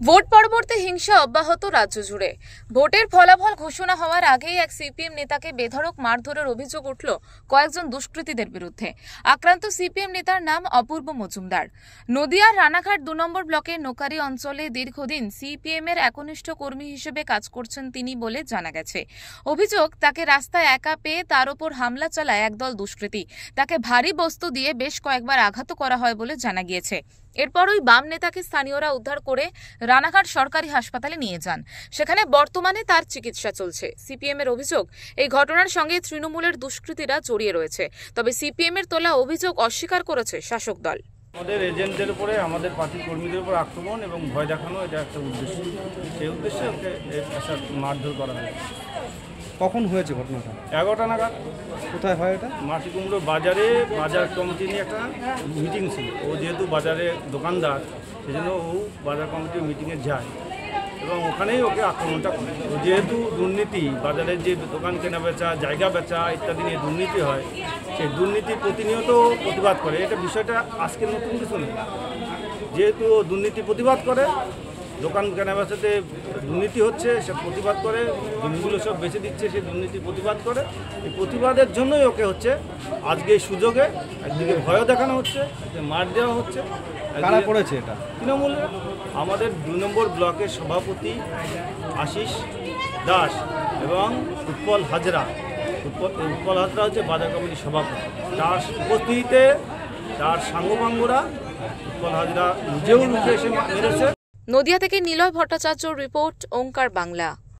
Vote পরবর্তী হিংসা অব্যাহত রাজ্য জুড়ে। ভোটের ফলাফল ঘোষণা হওয়ার আগেই এক সিপিএম নেতাকে বেধড়ক মারধরের অভিযোগ উঠল কয়েকজন দুষ্কৃতীদের বিরুদ্ধে। আক্রান্ত সিপিএম নেতার নাম অপূর্ব মজুমদার। নদিয়ার রানাঘাট ২ নম্বর ব্লকের নোকারি অঞ্চলে দীর্ঘদিন সিপিএম এর একনিষ্ঠ কর্মী হিসেবে কাজ করছেন তিনি বলে জানা গেছে। অভিযোগ, তাকে রাস্তায় একা পেয়ে তার ওপর হামলা চালায় একদল দুষ্কৃতী। তাকে ভারী বস্তু দিয়ে বেশ কয়েকবার আঘাত করা হয় বলে জানা গিয়েছে। এরপরই বাম নেতাকে স্থানীয়রা উদ্ধার করে রানাঘাট সরকারি হাসপাতালে নিয়ে যান। সেখানে বর্তমানে তার চিকিৎসা চলছে। সিপিএম এর অভিযোগ, এই ঘটনার সঙ্গে তৃণমূলের দুষ্কৃতীরা জড়িয়ে রয়েছে। তবে সিপিএম এর তোলা অভিযোগ অস্বীকার করেছে শাসক দল। আমাদের এজেন্টদের উপরে, আমাদের পার্টির কর্মীদের উপর আক্রমণ এবং ভয় দেখানো, এটা একটা উদ্দেশ্য। সেই উদ্দেশ্যে ওকে মারধর করা হয়। কখন হয়েছে ঘটনাটা? 11টা নাগাদ। কোথায় হয় এটা? মাটিকুমড়ো বাজারে বাজার কমিটি নিয়ে একটা মিটিং ছিল। ও যেহেতু বাজারে দোকানদার, সেজন্য ও বাজার কমিটির মিটিংয়ে যায় এবং ওখানেই ওকে আক্রমণটা করে। ও যেহেতু দুর্নীতি, বাজারের যে দোকান কেনা বেচা, জায়গা বেচা ইত্যাদি নিয়ে দুর্নীতি হয়, সেই দুর্নীতি প্রতিনিয়ত প্রতিবাদ করে। এটা বিষয়টা আজকে নতুন কিছু নেই। যেহেতু ও দুর্নীতি প্রতিবাদ করে, দোকান কেনাবেচাতে দুর্নীতি হচ্ছে, সে প্রতিবাদ করে, জমিগুলো সব বেচে দিচ্ছে, সে দুর্নীতি প্রতিবাদ করে। এই প্রতিবাদের জন্যই ওকে হচ্ছে আজকে এই সুযোগে একদিকে ভয়ও দেখানো হচ্ছে, মার দেওয়া হচ্ছে। কারা করেছে এটা? তৃণমূল। আমাদের ২ নম্বর ব্লকের সভাপতি আশিস দাস এবং উৎপল হাজরা। উৎপল হাজরা হচ্ছে বাজার কমিটির সভাপতি। তার উপস্থিতিতে তার সাঙ্গপাঙ্গরা, উৎপল হাজরা নিজেও রুখে এসে মেরেছে। নদিয়া থেকে নিলয় ভট্টাচার্য রিপোর্ট, ওঙ্কার বাংলা।